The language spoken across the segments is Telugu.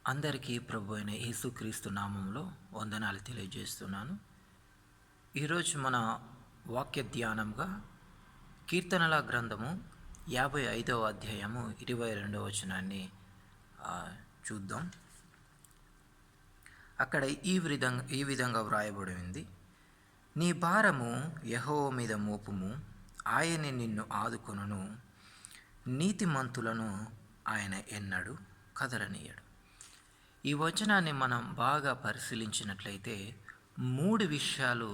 అందరికీ ప్రభు అయిన యేసుక్రీస్తు నామంలో వందనాలు తెలియజేస్తున్నాను. ఈరోజు మన వాక్య ధ్యానంగా కీర్తనల గ్రంథము 55వ అధ్యాయము 22వ వచనాన్ని చూద్దాం. అక్కడ ఈ విధంగా వ్రాయబడి ఉంది. నీ భారము యెహోవా మీద మోపుము, ఆయనే నిన్ను ఆదుకొనును, నీతిమంతులను ఆయన ఎన్నడూ కదలనీయడు. ఈ వచనాన్ని మనం బాగా పరిశీలించినట్లయితే 3 విషయాలు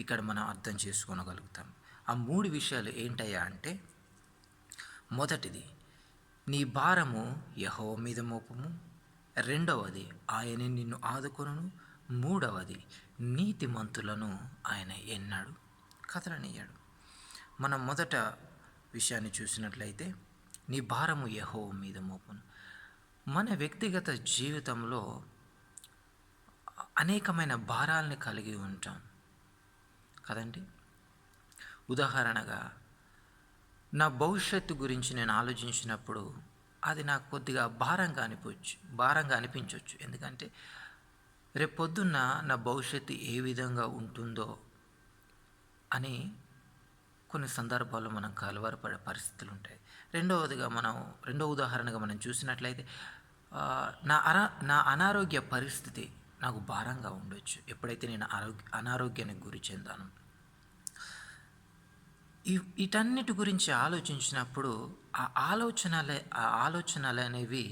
ఇక్కడ మనం అర్థం చేసుకోగలుగుతాం. ఆ 3 విషయాలు ఏంటయ్యా అంటే, మొదటిది నీ భారము యెహోవా మీద మోపము, రెండవది ఆయన నిన్ను ఆదుకొనును, మూడవది నీతిమంతులను ఆయన ఎన్నడూ కదలనీయడు. మనం మొదట విషయాన్ని చూసినట్లయితే నీ భారము యెహోవా మీద మోపును. మన వ్యక్తిగత జీవితంలో అనేకమైన భారాల్ని కలిగి ఉంటాం కదండి. ఉదాహరణగా నా భవిష్యత్తు గురించి నేను ఆలోచించినప్పుడు అది నాకు కొద్దిగా భారంగా అనిపించవచ్చు. ఎందుకంటే రేపొద్దున్న నా భవిష్యత్తు ఏ విధంగా ఉంటుందో అని కొన్ని సందర్భాల్లో మనం కలవరపడే పరిస్థితులు ఉంటాయి. రెండో ఉదాహరణగా మనం చూసినట్లయితే నా అనారోగ్య పరిస్థితి నాకు భారంగా ఉండొచ్చు. ఎప్పుడైతే నేను అనారోగ్యానికి గురి చెందాను, వీటన్నిటి గురించి ఆలోచించినప్పుడు ఆ ఆలోచనలు అనేవి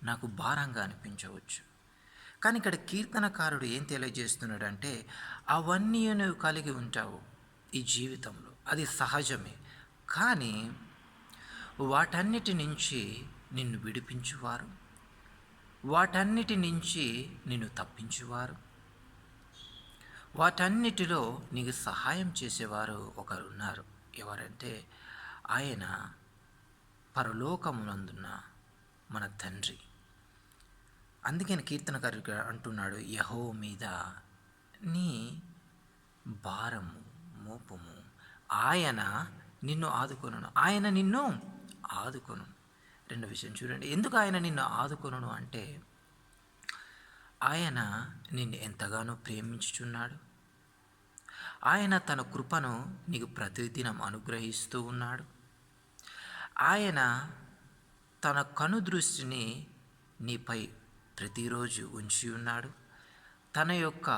నాకు భారంగా అనిపించవచ్చు. కానీ ఇక్కడ కీర్తనకారుడు ఏం తెలియజేస్తున్నాడంటే, అవన్నీ నువ్వు కలిగి ఉంటావు ఈ జీవితంలో, అది సహజమే. కానీ వాటన్నిటి నుంచి నిన్ను విడిపించువారు, వాటన్నిటి నుంచి నిన్ను తప్పించువారు, వాటన్నిటిలో నీకు సహాయం చేసేవారు ఒకరు ఉన్నారు. ఎవరంటే ఆయన పరలోకమునందున్న మన తండ్రి. అందుకని కీర్తనకారుడు అంటున్నాడు, యెహోవా మీద నీ భారము మోపము, ఆయన నిన్ను ఆదుకొనును. ఆయన నిన్ను ఆదుకొను. రెండో విషయం చూడండి, ఎందుకు ఆయన నిన్ను ఆదుకొనును అంటే, ఆయన నిన్ను ఎంతగానో ప్రేమించుచున్నాడు. ఆయన తన కృపను నీకు ప్రతిదినం అనుగ్రహిస్తూ ఉన్నాడు. ఆయన తన కనుదృష్టిని నీపై ప్రతిరోజు ఉంచి ఉన్నాడు. తన యొక్క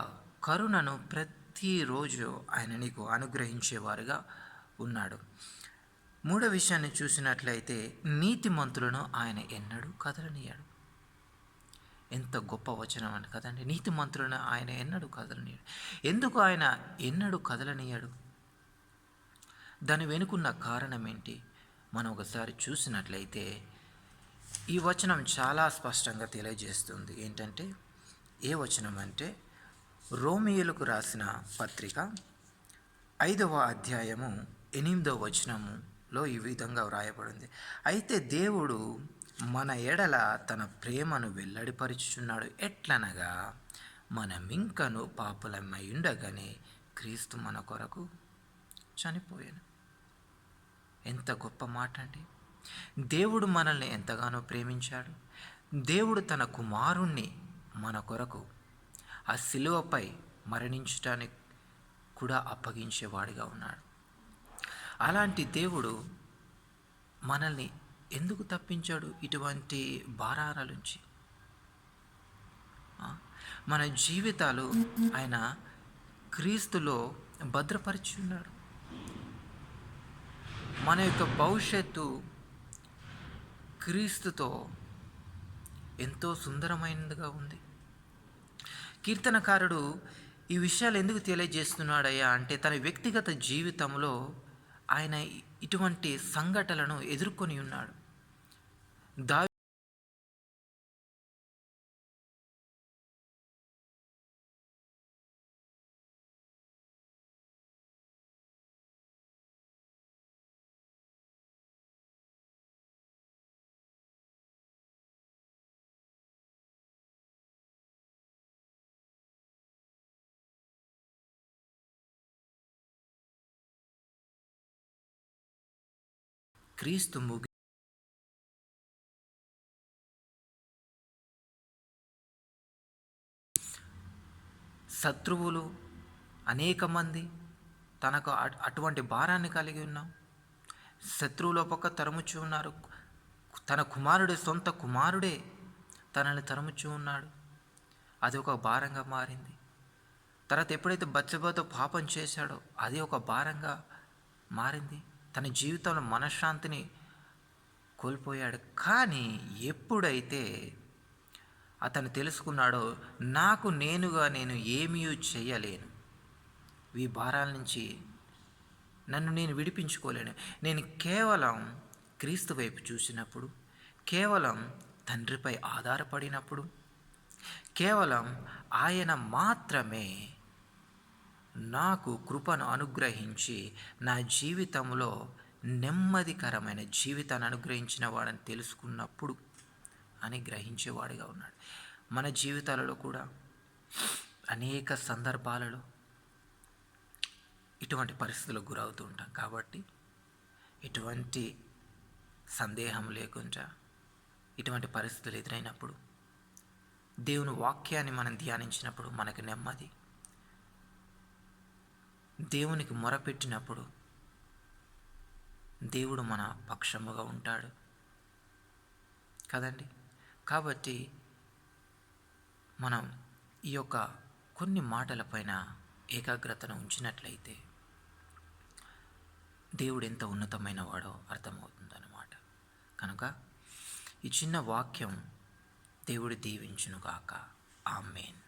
కరుణను ప్రతిరోజు ఆయన నీకు అనుగ్రహించేవారుగా ఉన్నాడు. మూడో విషయాన్ని చూసినట్లయితే నీతిమంతులను ఆయన ఎన్నడూ కదలనీయడు. ఎంత గొప్ప వచనం అని కదండి. నీతిమంతులను ఆయన ఎన్నడూ కదలనీయడు. ఎందుకు ఆయన ఎన్నడూ కదలనీయడు? దాని వెనుకున్న కారణం ఏంటి? మనం ఒకసారి చూసినట్లయితే ఈ వచనం చాలా స్పష్టంగా తెలియజేస్తుంది. ఏంటంటే, ఏ వచనం అంటే, రోమీయులకు రాసిన పత్రిక 5వ అధ్యాయము 8వ వచనములో ఈ విధంగా వ్రాయబడింది. అయితే దేవుడు మన ఎడల తన ప్రేమను వెల్లడిపరుచుచున్నాడు. ఎట్లనగా, మనమింకను పాపులమై ఉండగానే క్రీస్తు మన కొరకు చనిపోయాను. ఎంత గొప్ప మాట అండి. దేవుడు మనల్ని ఎంతగానో ప్రేమించాడు. దేవుడు తన కుమారుణ్ణి మన కొరకు ఆ శిలువపై మరణించడానికి కూడా అప్పగించేవాడిగా ఉన్నాడు. అలాంటి దేవుడు మనల్ని ఎందుకు తప్పించాడు ఇటువంటి భారాల నుంచి? మన జీవితాలు ఆయన క్రీస్తులో భద్రపరిచి ఉన్నాడు. మన యొక్క భవిష్యత్తు క్రీస్తుతో ఎంతో సుందరమైనదిగా ఉంది. కీర్తనకారుడు ఈ విషయాలు ఎందుకు తెలియజేస్తున్నాడయ్యా అంటే, తన వ్యక్తిగత జీవితంలో ఆయన ఇటువంటి సంఘటనలను ఎదుర్కొని ఉన్నాడు. క్రీస్తు శత్రువులు అనేక మంది, తనకు అటువంటి భారాన్ని కలిగి ఉన్నాం. శత్రువుల పక్క తరుముచూ ఉన్నారు. తన కుమారుడే, సొంత కుమారుడే తనని తరుముచూ ఉన్నాడు. అది ఒక భారంగా మారింది. తర్వాత ఎప్పుడైతే బత్షెబతో పాపం చేశాడో అది ఒక భారంగా మారింది. తన జీవితంలో మనశ్శాంతిని కోల్పోయాడు. కానీ ఎప్పుడైతే అతను తెలుసుకున్నాడో, నాకు నేనుగా నేను ఏమీ చేయలేను, ఈ భారాల నుంచి నన్ను నేను విడిపించుకోలేను, నేను కేవలం క్రీస్తు వైపు చూసినప్పుడు, కేవలం తండ్రిపై ఆధారపడినప్పుడు, కేవలం ఆయన మాత్రమే నాకు కృపను అనుగ్రహించి నా జీవితంలో నెమ్మదికరమైన జీవితాన్ని అనుగ్రహించిన వాడని తెలుసుకున్నప్పుడు అని గ్రహించేవాడిగా ఉన్నాడు. మన జీవితాలలో కూడా అనేక సందర్భాలలో ఇటువంటి పరిస్థితులకు గురవుతూ ఉంటాం. కాబట్టి ఎటువంటి సందేహం లేకుండా ఇటువంటి పరిస్థితులు ఎదురైనప్పుడు దేవుని వాక్యాన్ని మనం ధ్యానించినప్పుడు మనకు నెమ్మది, దేవునికి మొరపెట్టినప్పుడు దేవుడు మన పక్షముగా ఉంటాడు కదండి. కాబట్టి మనం ఈ యొక్క కొన్ని మాటలపైన ఏకాగ్రతను ఉంచినట్లయితే దేవుడు ఎంత ఉన్నతమైన వాడో అర్థమవుతుందన్నమాట. కనుక ఈ చిన్న వాక్యం దేవుడు దీవించునుగాక. ఆమేన్.